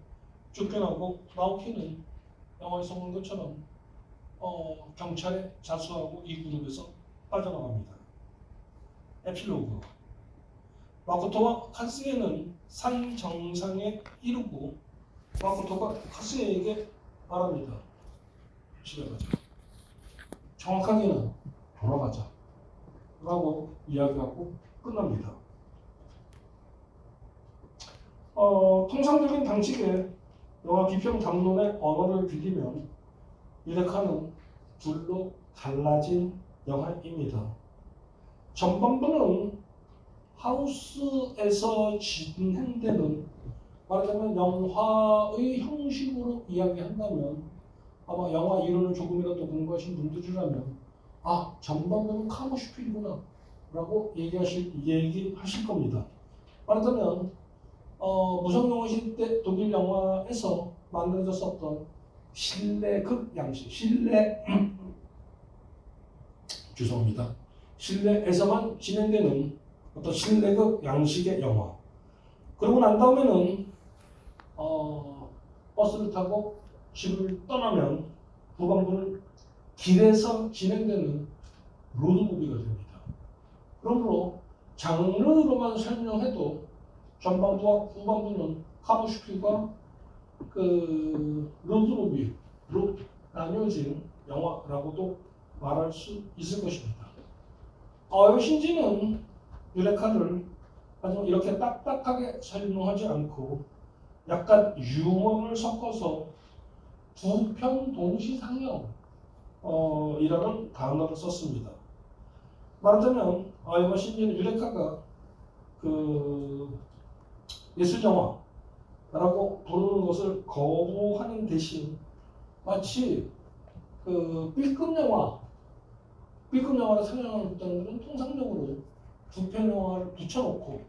쫓겨나고 나오키는 영화에서 본 것처럼 경찰에 자수하고 이 그룹에서 빠져나갑니다. 에필로그 마코토와 카즈에는 산 정상에 이르고 마코토가 카즈에에게 말합니다. 집에 가자. 정확하게는 돌아가자 라고 이야기하고 끝납니다. 통상적인 방식의 영화 비평 담론의 언어를 빌리면 유레카는 둘로 갈라진 영화입니다. 전반부는 하우스에서 진행되는 말하자면 영화의 형식으로 이야기한다면 아마 영화 이론을 조금이라도 공부하신 분들이라면 전반부는 카모슈필이구나 라고 얘기하실 겁니다. 말하자면 무성영화 시대 독일 영화에서 만들어졌었던 실내극 양식, 죄송합니다. 실내에서만 진행되는 어떤 실내극 양식의 영화. 그러고 난 다음에는 버스를 타고 집을 떠나면 후반부는 길에서 진행되는 로드무비가 됩니다. 그러므로 장르로만 설명해도 전반부와 후반부는 카모슈필과 그 로드무비로 나뉘어진 영화라고도 말할 수 있을 것입니다. 아오야신지는 유레카를 아주 이렇게 딱딱하게 설명하지 않고 약간 유머를 섞어서 두 편 동시 상영 이라는 단어를 썼습니다. 말하자면 아오야마 신지는 유레카가 그 예술영화라고 부르는 것을 거부하는 대신 마치 그 B급 영화를 상영하는 것들은 통상적으로 두 편 영화를 붙여놓고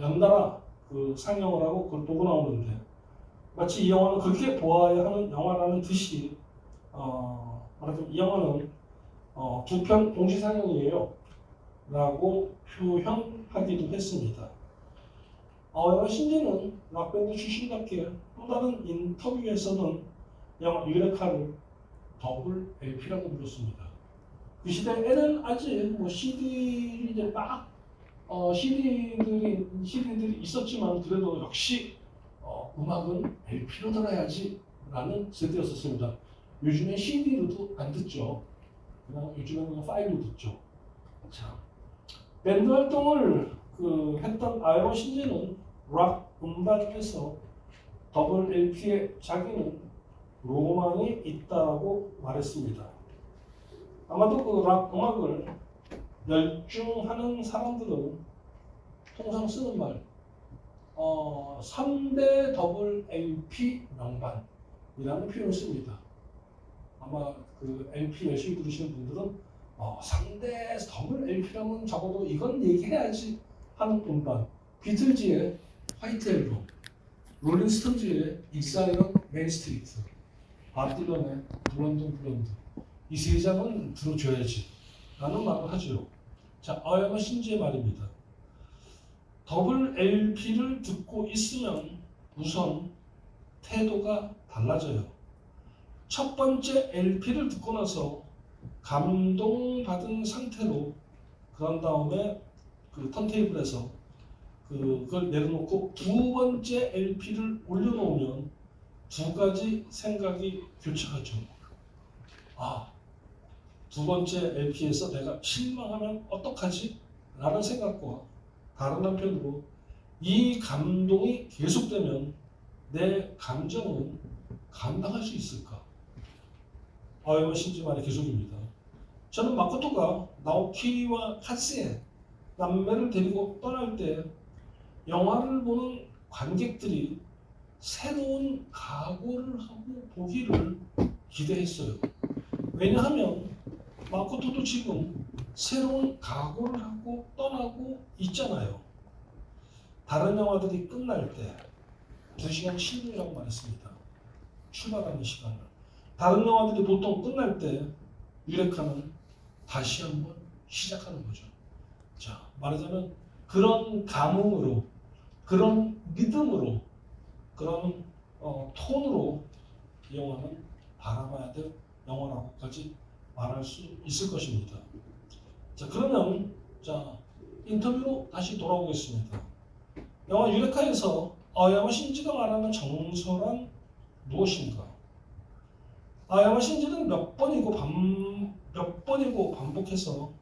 연달아 그 상영을 하고 그걸 보고 나오는데 마치 이 영화는 그렇게 보아야 하는 영화라는 듯이 말하자면 이 영화는 두 편 동시 상영이에요 라고 표현하기도 했습니다. 아오야마 신지는 락밴드 출신답게 또 다른 인터뷰에서는 영화 유레카를 더블 LP라고 불렀습니다. 그 시대에는 아직 뭐 CD 이제 막 CD들이 있었지만 그래도 역시 음악은 LP로 들어야지라는 세대였었습니다. 요즘에 CD로도 안 듣죠. 그냥 요즘에는 그냥 파일로 듣죠. 자, 밴드 활동을 했던 아오야마 신지는 락 음반에서 더블 LP에 자기는 로망이 있다고 말했습니다. 아마도 그 락 음악을 열중하는 사람들은 통상 쓰는 말 3대 더블 LP 명반이라는 표현을 씁니다. 아마 그 LP 열심히 들으시는 분들은 3대 더블 LP라면 적어도 이건 얘기해야지 하는 음반. 비틀즈의 화이트 앨범, 롤링스톤즈의 익사이런 메인 스트리트, 밥 딜런의 블론드 블론드, 이 세 장은 들어줘야지 라는 말을 하죠. 자, 아오야마 신지의 말입니다. 더블 LP를 듣고 있으면 우선 태도가 달라져요. 첫 번째 LP를 듣고 나서 감동받은 상태로 그런 다음에 그 턴테이블에서 그걸 내려놓고 두 번째 LP를 올려놓으면 두 가지 생각이 교차하죠. 두 번째 LP에서 내가 실망하면 어떡하지? 라는 생각과 다른 한편으로 이 감동이 계속되면 내 감정은 감당할 수 있을까? 아오야마 신지 말의 계속입니다. 저는 마코토가 나오키와 카츠에 남매를 데리고 떠날 때 영화를 보는 관객들이 새로운 각오를 하고 보기를 기대했어요. 왜냐하면 마코토도 지금 새로운 각오를 하고 떠나고 있잖아요. 다른 영화들이 끝날 때 2시간 7분이라고 말했습니다. 출발하는 시간을. 다른 영화들이 보통 끝날 때 유레카는 다시 한번 시작하는 거죠. 자, 말하자면 그런 감흥으로, 그런 리듬으로, 그런 톤으로 이 영화는 바라봐야 될 영화라고까지 말할 수 있을 것입니다. 자, 그러면 인터뷰로 다시 돌아오겠습니다. 영화 유레카에서 아오야마 신지가 말하는 정서란 무엇인가? 아오야마 신지는 몇 번이고 반복해서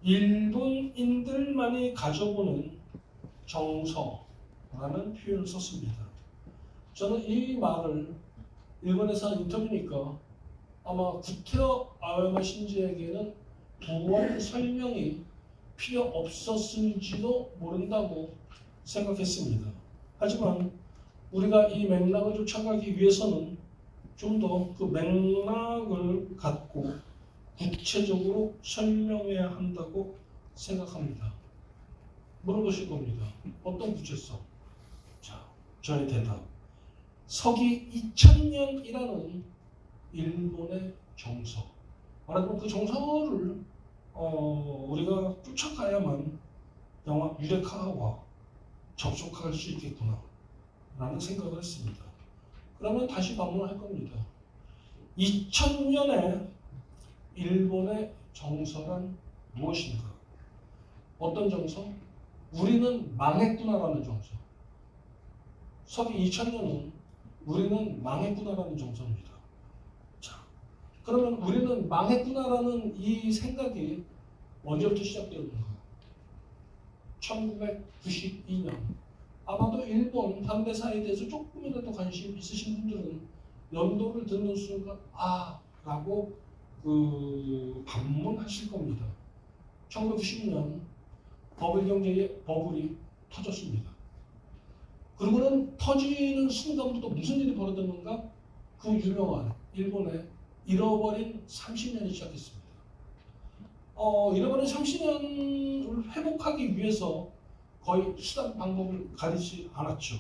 일본인들만이 가져보는 정서라는 표현을 썼습니다. 저는 이 말을 일본에서 한 인터뷰니까 아마 구테어 아오야마 신지에게는 부원 설명이 필요 없었을지도 모른다고 생각했습니다. 하지만 우리가 이 맥락을 쫓아가기 위해서는 좀 더 그 맥락을 갖고 구체적으로 설명해야 한다고 생각합니다. 물어보실 겁니다. 어떤 구체성? 자, 저의 대답. 서기 2000년이라는 일본의 정서. 말하자면 그 정서를 우리가 쫓아가야만 영화 유레카와 접촉할 수 있겠구나 라는 생각을 했습니다. 그러면 다시 반문할 겁니다. 2000년에 일본의 정서란 무엇인가? 어떤 정서? 우리는 망했구나라는 정서. 서기 2000년은 우리는 망했구나라는 정서입니다. 자, 그러면 우리는 망했구나라는 이 생각이 언제부터 시작되었는가? 1992년. 아마도 일본 현대사에 대해서 조금이라도 관심 있으신 분들은 연도를 듣는 순간 라고 반문하실 겁니다. 1990년 버블 경제의 버블이 터졌습니다. 그리고는 터지는 순간부터 무슨 일이 벌어졌는가? 그 유명한 일본의 잃어버린 30년이 시작했습니다. 잃어버린 30년을 회복하기 위해서 거의 수단 방법을 가리지 않았죠.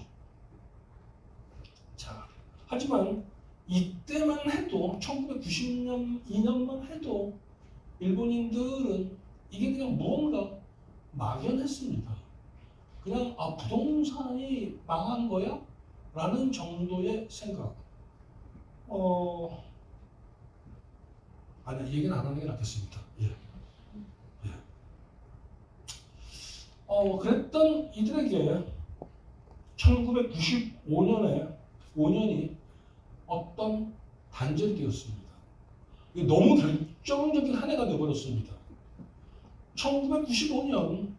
자, 하지만 이때만 해도 1990년 2년만 해도 일본인들은 이게 그냥 무언가 막연했습니다. 그냥 부동산이 망한 거야? 라는 정도의 생각. 아니, 얘기는 안 하는 게 낫겠습니다. 예. 그랬던 이들에게 1995년이 어떤 단절이 되었습니다. 이게 너무 결정적인 한 해가 되어버렸습니다. 1995년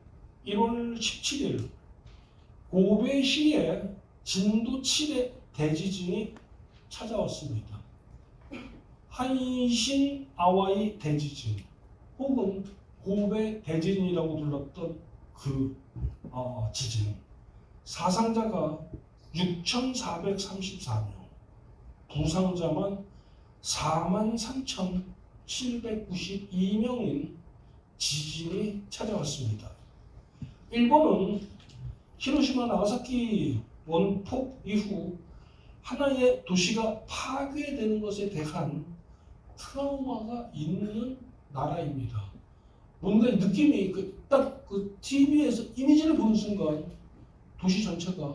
1월 17일 고베시에 진도 7의 대지진이 찾아왔습니다. 한신 아와이 대지진 혹은 고베 대지진이라고 불렀던 그 지진, 사상자가 6,434명, 부상자만 43,792명인 지진이 찾아왔습니다. 일본은 히로시마 나가사키 원폭 이후 하나의 도시가 파괴되는 것에 대한 트라우마가 있는 나라입니다. 뭔가 느낌이 딱 그 TV에서 이미지를 보는 순간 도시 전체가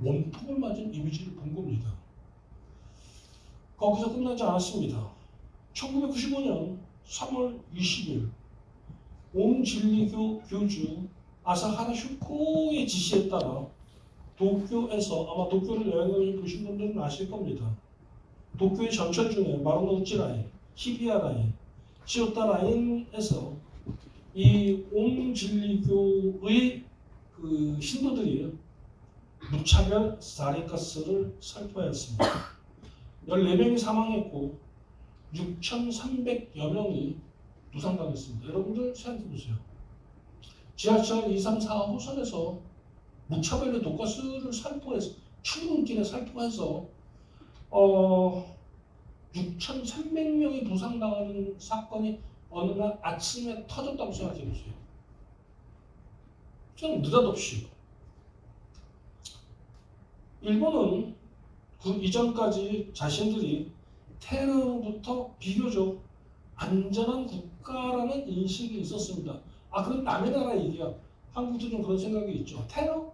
원폭을 맞은 이미지를 본 겁니다. 거기서 끝나지 않았습니다. 1995년 3월 20일 옴진리교 교주 아사하라 슈코의 지시에 따라 도쿄에서, 아마 도쿄를 여행을 보신 분들은 아실 겁니다. 도쿄의 전철 중에 마루노우치 라인, 히비야 라인, 치오타 라인에서 이 옴진리교의 그 신도들이 무차별 사리가스를 살포하였습니다. 14명이 사망했고 6,300여 명이 부상당했습니다. 여러분들 생각해보세요. 지하철 2, 3, 4 호선에서 무차별로 독가스를 살포해서 출근길에 살포해서 6,300명이 부상당하는 사건이 어느 날 아침에 터졌다고 생각해보세요. 좀 느닷없이. 일본은 그 이전까지 자신들이 테러로부터 비교적 안전한 국가라는 인식이 있었습니다. 그건 남의 나라 얘기야. 한국도 좀 그런 생각이 있죠. 테러?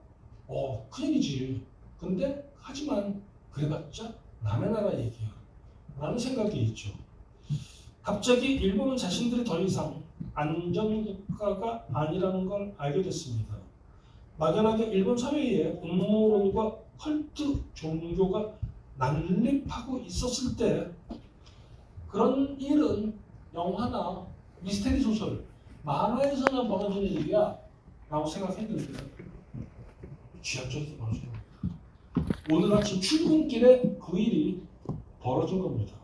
큰일이지. 근데 하지만 그래봤자 남의 나라 얘기야. 라는 생각이 있죠. 갑자기 일본은 자신들이 더 이상 안전국가가 아니라는 걸 알게 됐습니다. 막연하게 일본 사회에 음모론과 컬트 종교가 난립하고 있었을 때 그런 일은 영화나 미스테리 소설, 만화에서나 벌어지는 일이야 라고 생각했는데 지하철에서 벌어진 겁니다. 오늘 아침 출근길에 그 일이 벌어진 겁니다.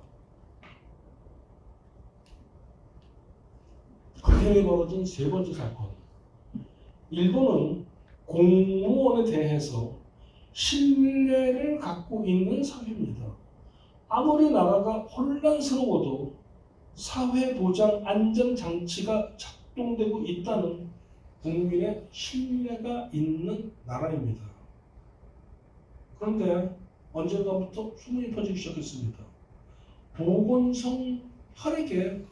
그 해에 벌어진 세 번째 사건. 일본은 공무원에 대해서 신뢰를 갖고 있는 사회입니다. 아무리 나라가 혼란스러워도 사회보장 안전장치가 작동되고 있다는 국민의 신뢰가 있는 나라입니다. 그런데 언젠가부터 소문이 퍼지기 시작했습니다. 보건성 혈액에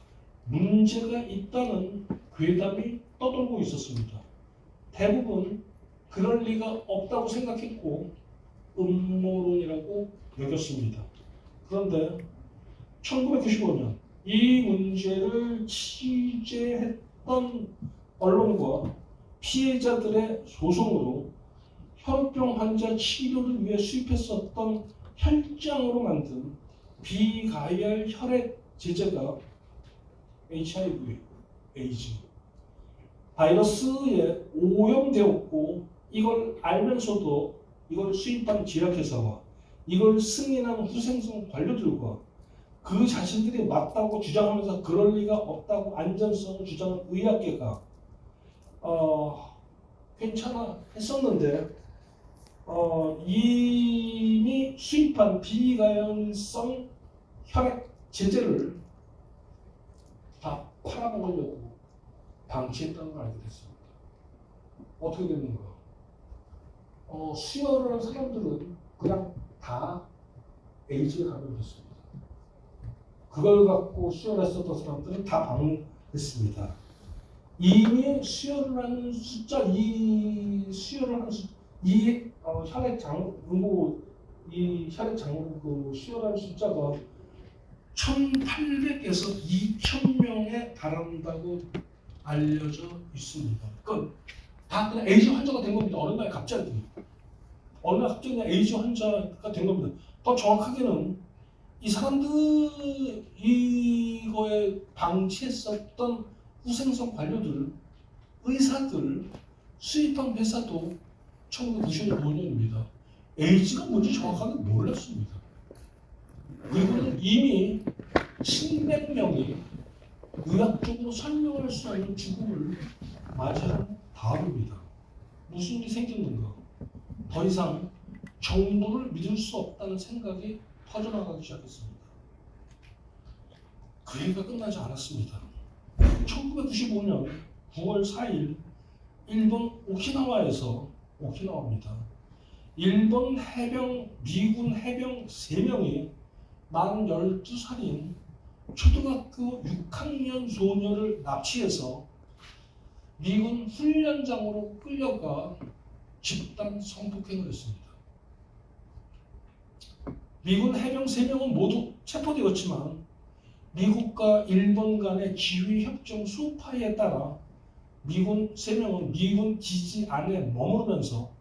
문제가 있다는 괴담이 떠돌고 있었습니다. 대부분 그럴 리가 없다고 생각했고 음모론이라고 여겼습니다. 그런데 1995년 이 문제를 취재했던 언론과 피해자들의 소송으로 혈병 환자 치료를 위해 수입했었던 혈장으로 만든 비가열 혈액 제재가 HIV, 에이즈 바이러스에 오염되었고 이걸 알면서도 이걸 수입한 제약회사와 이걸 승인한 후생성 관료들과 그 자신들이 맞다고 주장하면서 그럴 리가 없다고 안전성을 주장한 의학계가 괜찮아 했었는데 이미 수입한 비가연성 혈액 제제를 다 팔아먹으려고 방치했다는 걸 알게 됐습니다. 어떻게 됐는가? 수혈을 한 사람들은 그냥 다 에이즈에 감염됐습니다. 그걸 갖고 수혈했었던 사람들은 다 방했습니다. 이미 수혈을 하는 숫자, 혈액 장고, 이 혈액 장고 그 수혈하는 숫자가 1,800에서 2,000명에 달한다고 알려져 있습니다. 그건 다 그냥 에이즈 환자가 된 겁니다. 어느 날 갑자기 그냥 에이즈 환자가 된 겁니다. 더 정확하게는 이 사람들 이거에 방치했었던 후생성 관료들, 의사들, 수입한 회사도 1995년입니다. 에이즈가 뭔지 정확하게 몰랐습니다. 그리고는 이미 700명이 의학적으로 설명할 수 없는 죽음을 맞이한 다음입니다. 무슨 일이 생겼는가? 더 이상 정부를 믿을 수 없다는 생각이 퍼져나가기 시작했습니다. 그 얘기가 끝나지 않았습니다. 1995년 9월 4일 일본 오키나와입니다. 미군 해병 3명이 만 12살인 초등학교 6학년 소녀를 납치해서 미군 훈련장으로 끌려가 집단 성폭행을 했습니다. 미군 해병 3명은 모두 체포되었지만 미국과 일본 간의 지휘협정 수파에 따라 미군 3명은 미군 기지 안에 머무르면서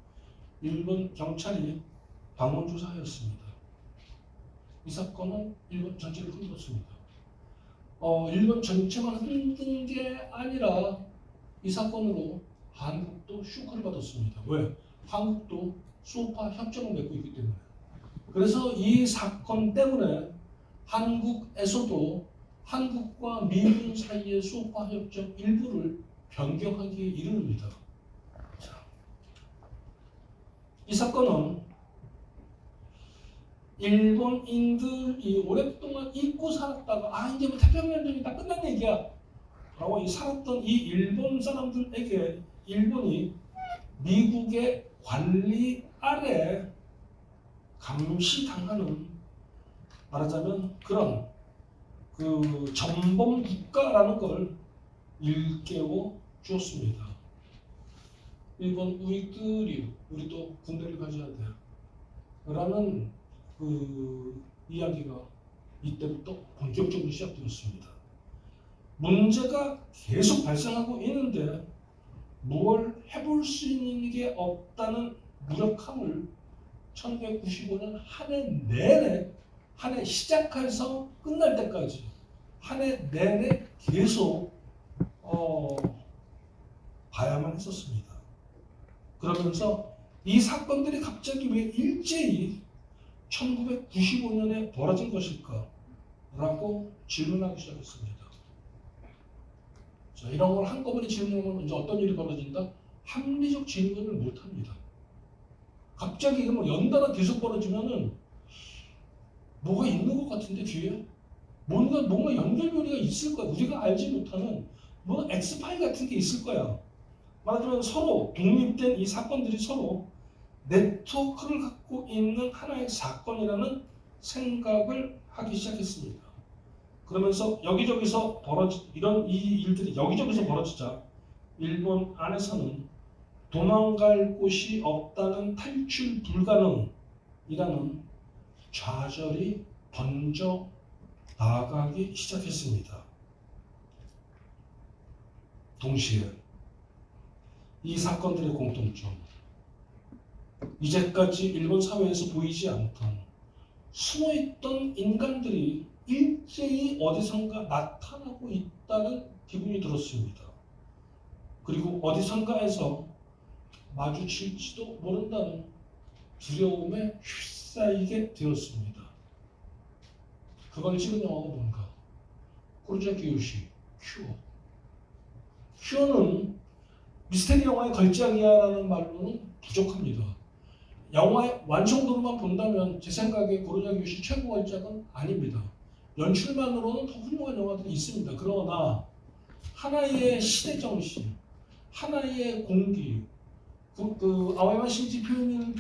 일본 경찰이 방문 조사하였습니다. 이 사건은 일본 전체를 흔들었습니다. 일본 전체만 흔든 게 아니라 이 사건으로 한국도 쇼크를 받았습니다. 왜? 한국도 수파 협정을 맺고 있기 때문에. 그래서 이 사건 때문에 한국에서도 한국과 미군 사이의 수파 협정 일부를 변경하기에 이릅니다. 이 사건은 일본인들이 오랫동안 잊고 살았다가 이제 뭐 태평양전이 다 끝난 얘기야 라고 살았던 이 일본 사람들에게 일본이 미국의 관리 아래 감시당하는, 말하자면 그런 그 전범 국가라는 걸 일깨워 주었습니다. 일본 우리들이 우리도 군대를 가져야 돼 라는 그 이야기가 이때부터 본격적으로 시작되었습니다. 문제가 계속 발생하고 있는데 뭘 해볼 수 있는 게 없다는 무력함을 1995년 한 해 시작해서 끝날 때까지 한 해 내내 계속 봐야만 했었습니다. 그러면서 이 사건들이 갑자기 왜 일제히 1995년에 벌어진 것일까? 라고 질문하기 시작했습니다. 자, 이런 걸 한꺼번에 질문하면 이제 어떤 일이 벌어진다? 합리적 질문을 못합니다. 갑자기 이거 뭐 연달아 계속 벌어지면은 뭐가 있는 것 같은데 뒤에? 뭔가 연결고리가 있을 거야. 우리가 알지 못하는 뭐 엑스파일 같은 게 있을 거야. 말하자면 서로 독립된 이 사건들이 서로 네트워크를 갖고 있는 하나의 사건이라는 생각을 하기 시작했습니다. 그러면서 여기저기서 이 일들이 여기저기서 벌어지자 일본 안에서는 도망갈 곳이 없다는 탈출 불가능이라는 좌절이 번져 나가기 시작했습니다. 동시에 이 사건들의 공통점, 이제까지 일본 사회에서 보이지 않던 숨어있던 인간들이 일제히 어디선가 나타나고 있다는 기분이 들었습니다. 그리고 어디선가에서 마주칠지도 모른다는 두려움에 휩싸이게 되었습니다. 그걸 찍은 영화가 뭔가? 고르자 기요시, 큐어. 큐어는 미스테리 영화의 걸작이야라는 말로는 부족합니다. 영화의 완성도로만 본다면 제 생각에 고르자 기요시 최고 걸작은 아닙니다. 연출만으로는 더 훌륭한 영화들이 있습니다. 그러나 하나의 시대 정신, 하나의 공기, 아오야마 신지 표현이